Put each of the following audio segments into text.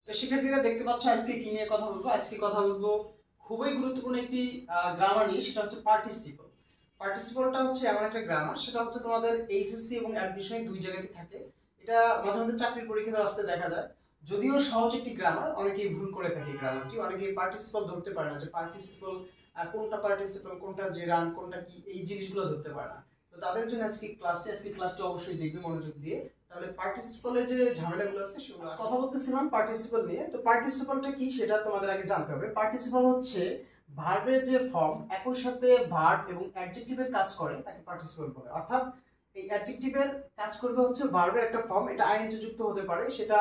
তো শিক্ষার্থীরা দেখতে পাচ্ছ আজকে কি নিয়ে কথা বলবো। আজকে কথা বলবো খুবই গুরুত্বপূর্ণ একটি গ্রামার নিয়ে, সেটা হচ্ছে পার্টিসিপল। পার্টিসিপলটা হচ্ছে এমন একটা গ্রামার, সেটা হচ্ছে তোমাদের এইচএসসি এবং অ্যাডমিশনে দুই জায়গাতে থাকে। এটা মাঝে মাঝে চাকরির পরীক্ষাতে আসতে দেখা যায়। যদিও সহজ একটি গ্রামার, অনেকেই ভুল করে থাকে এই গ্রামারটি, অনেকেই পার্টিসিপল ধরতে পারে না, যে পার্টিসিপল কোনটা পার্টিসিপল, কোনটা জেরান, কোনটা কি, এই জিনিসগুলো ধরতে পারে না। তো তাদের জন্য আজকে ক্লাসটি অবশ্যই দেখবে মনোযোগ দিয়ে। তাহলে পার্টিসিপলের যে ঝামেলাগুলো আছে সেগুলো কথা বলতেছিলাম পার্টিসিপল নিয়ে। তো পার্টিসিপলটা কি সেটা তোমাদের আগে জানতে হবে। পার্টিসিপল হচ্ছে ভার্বের যে ফর্ম একই সাথে ভার্ব এবং অ্যাডজেক্টিভের কাজ করে, তাকে পার্টিসিপল বলে। অর্থাৎ এই অ্যাডজেক্টিভের কাজ করবে হচ্ছে ভার্বের একটা ফর্ম, এটা আইএনজি যুক্ত হতে পারে, সেটা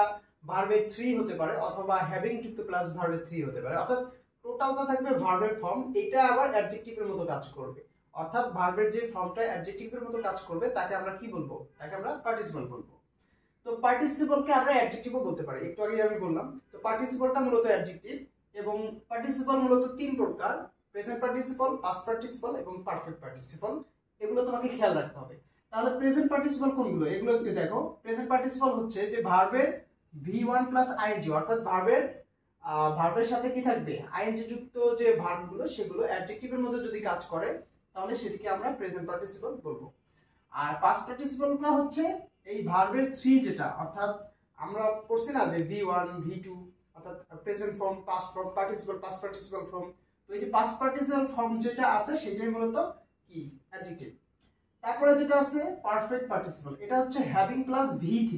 ভার্বের থ্রি হতে পারে, অথবা হ্যাভিং যুক্ত প্লাস ভার্বের থ্রি হতে পারে। অর্থাৎ টোটালটা থাকবে ভার্বের ফর্ম, এটা আবার অ্যাডজেক্টিভের মতো কাজ করবে। অর্থাৎ ভার্বের যে ফর্মটা অ্যাডজেক্টিভের মতো কাজ করবে তাকে আমরা কি বলবো? তাকে আমরা পার্টিসিপল বলবো। তো পার্টিসিপলকে আমরা অ্যাডজেক্টিভও বলতে পারি, একটু আগে আমি বললাম। তো পার্টিসিপলটা মূলত অ্যাডজেক্টিভ, এবং পার্টিসিপল মূলত তিন প্রকার: প্রেজেন্ট পার্টিসিপল, পাস্ট পার্টিসিপল এবং পারফেক্ট পার্টিসিপল। এগুলো তোমাকে খেয়াল রাখতে হবে। তাহলে প্রেজেন্ট পার্টিসিপল কোনগুলো, এগুলো একটু দেখো। প্রেজেন্ট পার্টিসিপল হচ্ছে যে ভার্বের ভি1 প্লাস আইএনজি, অর্থাৎ ভার্বের সাথে কি থাকবে? আইএনজি যুক্ত যে ভার্বগুলো, সেগুলো অ্যাডজেক্টিভের মধ্যে যদি কাজ করে তাহলে সেটিকে আমরা প্রেজেন্ট পার্টিসিপল বলবো। আর পাস্ট পার্টিসিপলটা হচ্ছে এই ভার্বের থ্রি, যেটা অর্থাৎ আমরা পড়ছি না যে ভি1 ভি2, অর্থাৎ present form, past form, participle, past participle form. তো এই যে পাস্ট পার্টিসিপল ফর্ম যেটা আছে সেটাই মূলত কি? অ্যাডজেক্টিভ। তারপরে যেটা আছে পারফেক্ট পার্টিসিপল, এটা হচ্ছে হ্যাভিং প্লাস ভি3।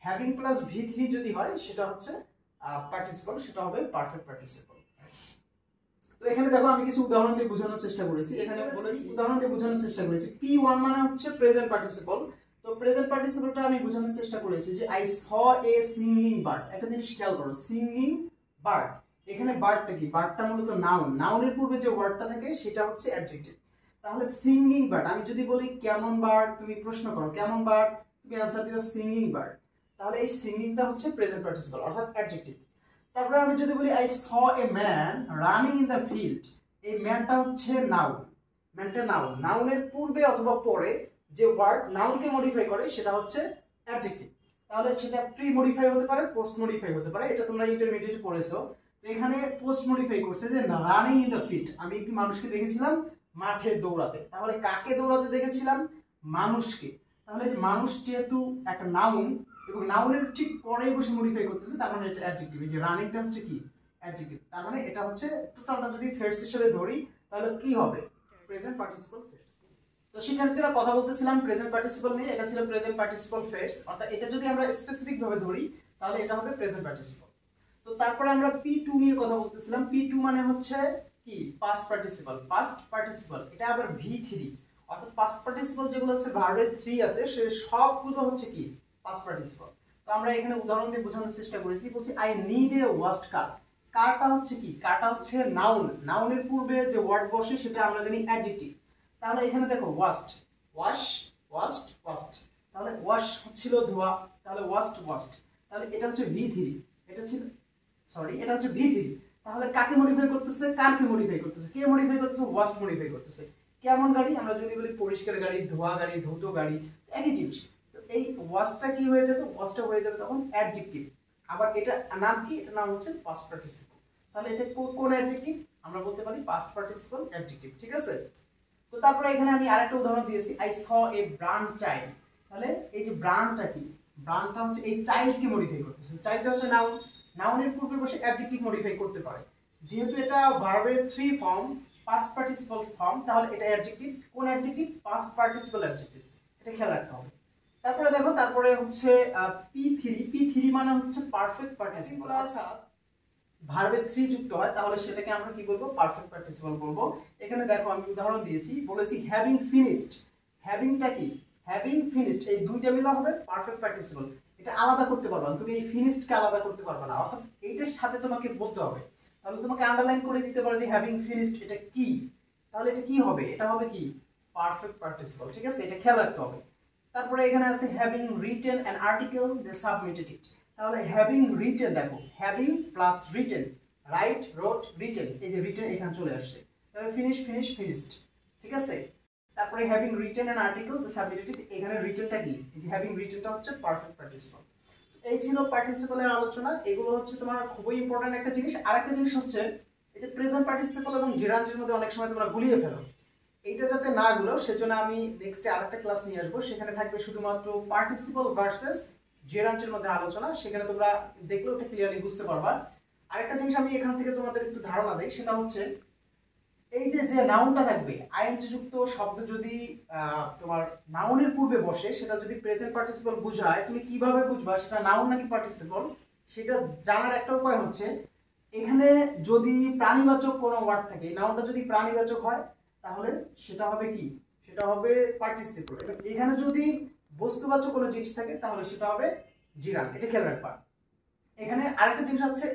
হ্যাভিং প্লাস ভি3 যদি হয় সেটা হচ্ছে পার্টিসিপল, সেটা হবে পারফেক্ট পার্টিসিপল। তো এখানে দেখো আমি কিছু উদাহরণ দিয়ে বোঝানোর চেষ্টা করেছি। এখানে বলেছি উদাহরণ দিয়ে বোঝানোর চেষ্টা করেছি। P1 মানে হচ্ছে প্রেজেন্ট পার্টিসিপল। তো প্রেজেন্ট পার্টিসিপলটা আমি বোঝানোর চেষ্টা করেছি যে I saw A singing bird. একটা জিনিস খেয়াল করো, সিঙ্গিং বার্ড। এখানে বার্ডটা কি? বার্ডটা মূলত নাউন, নাউনের পূর্বে যে ওয়ার্ডটা থাকে সেটা হচ্ছে অ্যাডজেক্টিভ। তাহলে সিঙ্গিং বার্ড, আমি যদি বলি কেমন বার্ড, তুমি প্রশ্ন করো কেমন বার্ড, তুমি অ্যানসার দিও সিঙ্গিং বার্ড। তাহলে এই সিঙ্গিংটা হচ্ছে প্রেজেন্ট পার্টিসিপল, অর্থাৎ অ্যাডজেক্টিভ। তারপরে আমি যদি বলি I saw a man running in the field, এই ম্যানটা হচ্ছে নাউন। ম্যানটা নাউন, নাউনের পূর্বে অথবা পরে যে ওয়ার্ড নাউনকে মডিফাই করে সেটা হচ্ছে অ্যাডজেক্টিভ। তাহলে সেটা প্রি মডিফাই হতে পারে, পোস্ট মডিফাই হতে পারে, এটা তোমরা ইন্টারমিডিয়েট পড়েছো। তো এখানে পোস্ট মডিফাই করছে যে রানিং ইন দ্য ফিল্ড, আমি একটি মানুষকে দেখেছিলাম মাঠে দৌড়াতে। তাহলে কাকে দৌড়াতে দেখেছিলাম? মানুষকে। তাহলে মানুষ যেহেতু একটা নাউন এবং নাউনের ঠিক পরেই বসে মডিফাই করতেছে, তার মানে এটা অ্যাডজেক্টিভ। এই যে রানিংটা হচ্ছে কি? অ্যাডজেক্টিভ। তার মানে এটা হচ্ছে টোটালটা যদি ফেয়ার্স হিসেবে ধরি তাহলে কি হবে? Present participle phrase. তো শিক্ষার্থীরা কথা বলতেছিলাম প্রেজেন্ট পার্টিসিপল নিয়ে, এটা ছিল প্রেজেন্ট পার্টিসিপল ফেয়ার্স। অর্থাৎ এটা যদি আমরা স্পেসিফিক ভাবে ধরি তাহলে এটা হবে প্রেজেন্ট পার্টিসিপল। তো তারপরে আমরা P2 নিয়ে কথা বলতেছিলাম। P2 মানে হচ্ছে কি? Past participle. পাস্ট পার্টিসিপল এটা আবার V3, অর্থাৎ পাস্ট পার্টিসিপল যেগুলো আছে ভার্বের 3 আছে সে সবগুলো হচ্ছে কি? Past participle. তো আমরা এখানে উদাহরণ দিয়ে বোঝানোর চেষ্টা করেছি। বলছি আই নিড এ ওয়াশড কার। কারটা হচ্ছে কি? কারটা হচ্ছে নাউন, নাউনের পূর্বে যে ওয়ার্ড বসে সেটা আমরা জানি অ্যাডজেক্টিভ। তাহলে এখানে দেখো ওয়াশড, ওয়াশ, ওয়াশড, ওয়াশড। তাহলে ওয়াশ হচ্ছিল ধোয়া, তাহলে ওয়াশড, ওয়াশড। তাহলে এটা হচ্ছে V3, এটা ছিল এটা হচ্ছে V3। তাহলে কাকে মডিফাই করতেছে? কারকে মডিফাই করতেছে? কে মডিফাই করতেছে? ওয়াশড মডিফাই করতেছে। কেমন গাড়ি? আমরা যদি বলি পরিষ্কার গাড়ি, ধোয়া গাড়ি, ধৌত গাড়ি, একই জিনিস। তো এই ওয়াশটা কি হয়ে যাবে? ওয়াশটা হয়ে যাবে তখন অ্যাডজেক্টিভ। আবার এটা নাম কি? এটা নাম হচ্ছে পাস্ট পার্টিসিপল। তাহলে এটা কোন অ্যাডজেক্টিভ? আমরা বলতে পারি পাস্ট পার্টিসিপল অ্যাডজেক্টিভ। ঠিক আছে? তো তারপরে এখানে আমি আরেকটা উদাহরণ দিয়েছি, I saw a brown child. তাহলে এই যে ব্রাউনটা কি? ব্রাউনটা হচ্ছে এই চাইল্ডকে মডিফাই করতেছে। চাইল্ড হচ্ছে নাউন, নাউনের পূর্বে বসে অ্যাডজেক্টিভ মডিফাই করতে পারে। যেহেতু এটা ভার্বের 3 ফর্ম, পাস্ট পার্টিসিপল ফর্ম, তাহলে এটা অ্যাডজেক্টিভ। কোন অ্যাডজেক্টিভ? Past participle adjective. এটা খেয়াল রাখতে হবে। তারপরে দেখো, তারপরে হচ্ছে P3। P3 মানে হচ্ছে পারফেক্ট পার্টিসিপল। ভার্বের 3 যুক্ত হয় তাহলে সেটাকে আমরা কি বলবো? পারফেক্ট পার্টিসিপল বলবো। এখানে দেখো আমি উদাহরণ দিয়েছি, বলেছি হ্যাভিং ফিনিশড। হ্যাভিংটা কি? হ্যাভিং ফিনিশড, এই দুইটা মিলা হবে পারফেক্ট পার্টিসিপল। এটা আলাদা করতে পারবে না তুমি, এই ফিনিশডকে আলাদা করতে পারবে না, অর্থাৎ এইটার সাথে তোমাকে বলতে হবে। তাহলে তোমাকে আন্ডারলাইন করে দিতে পারো যে হ্যাভিং ফিনিশড এটা কি। তাহলে এটা কি হবে? এটা হবে কি? Perfect participle. ঠিক আছে? এটা খেয়াল রাখতে হবে। তারপরে এখানে আছে having written an article they submitted it. তাহলে হ্যাভিং রিটেন, দেখো having plus written, right, wrote, written, এই যে রিটেন এখানে চলে আসছে। তাহলে ফিনিশ, ফিনিশ, ফিনিশড। ঠিক আছে? তারপরে having written an article they submitted it, এখানে রিটেনটা কি? এই যে হ্যাভিং রিটেনটা হচ্ছে পারফেক্ট পার্টিসিপল। এই ছিল পার্টিসিপলের আলোচনা। এগুলো হচ্ছে তোমার খুবই ইম্পর্টেন্ট একটা জিনিস। আর একটা জিনিস হচ্ছে এই যে প্রেজেন্ট পার্টিসিপল এবং জেরান্টের মধ্যে অনেক সময় তোমরা গুলিয়ে ফেলো। এইটা যাতে না গুলো সেজন্য আমি নেক্সটে আরেকটা ক্লাস নিয়ে আসবো, সেখানে থাকবে শুধুমাত্র পার্টিসিপল ভার্সেস জেরান্টের মধ্যে আলোচনা। সেখানে তোমরা দেখলে ওটা ক্লিয়ারলি বুঝতে পারবা। আরেকটা জিনিস আমি এখান থেকে তোমাদের একটু ধারণা দেই, সেটা হচ্ছে এই যে যে নাউনটা থাকবে আইএনজি যুক্ত শব্দ যদি তোমার নাউনের পূর্বে বসে, সেটা যদি প্রেজেন্ট পার্টিসিপল বোঝায়, তুমি কিভাবে বুঝবা সেটা নাউন নাকি পার্টিসিপল? সেটা জানার একটা উপায় হচ্ছে এখানে যদি প্রাণীবাচক কোনো ওয়ার্ড থাকে, নাউনটা যদি প্রাণীবাচক হয় তাহলে সেটা হবে কি, সেটা হবে পার্টিসিপল। এবং এখানে যদি বস্তুবাচক কোনো জিনিস থাকে তাহলে সেটা হবে জিরান। এটা খেয়াল রাখবা। এখানে আরেকটা জিনিস হচ্ছে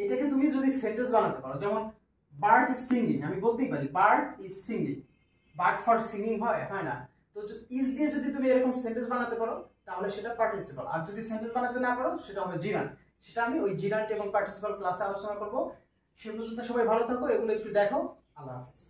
এইটাকে তুমি যদি সেন্টেন্স বানাতে পারো, যেমন বার্ড ইজ সিঙ্গিং, আমি বলতেই পারি bird is singing. Bird for singing হয় না? তো ইজ দিয়ে যদি তুমি এরকম সেন্টেন্স বানাতে পারো তাহলে সেটা পার্টিসিপল। আর যদি সেন্টেন্স বানাতে না পারো সেটা হবে জিরান। সেটা আমি ওই জিরান্ট এবং পার্টিসিপল ক্লাসে আলোচনা করবো। সে পর্যন্ত সবাই ভালো থাকো, এগুলো একটু দেখো। আল্লাহ হাফেজ।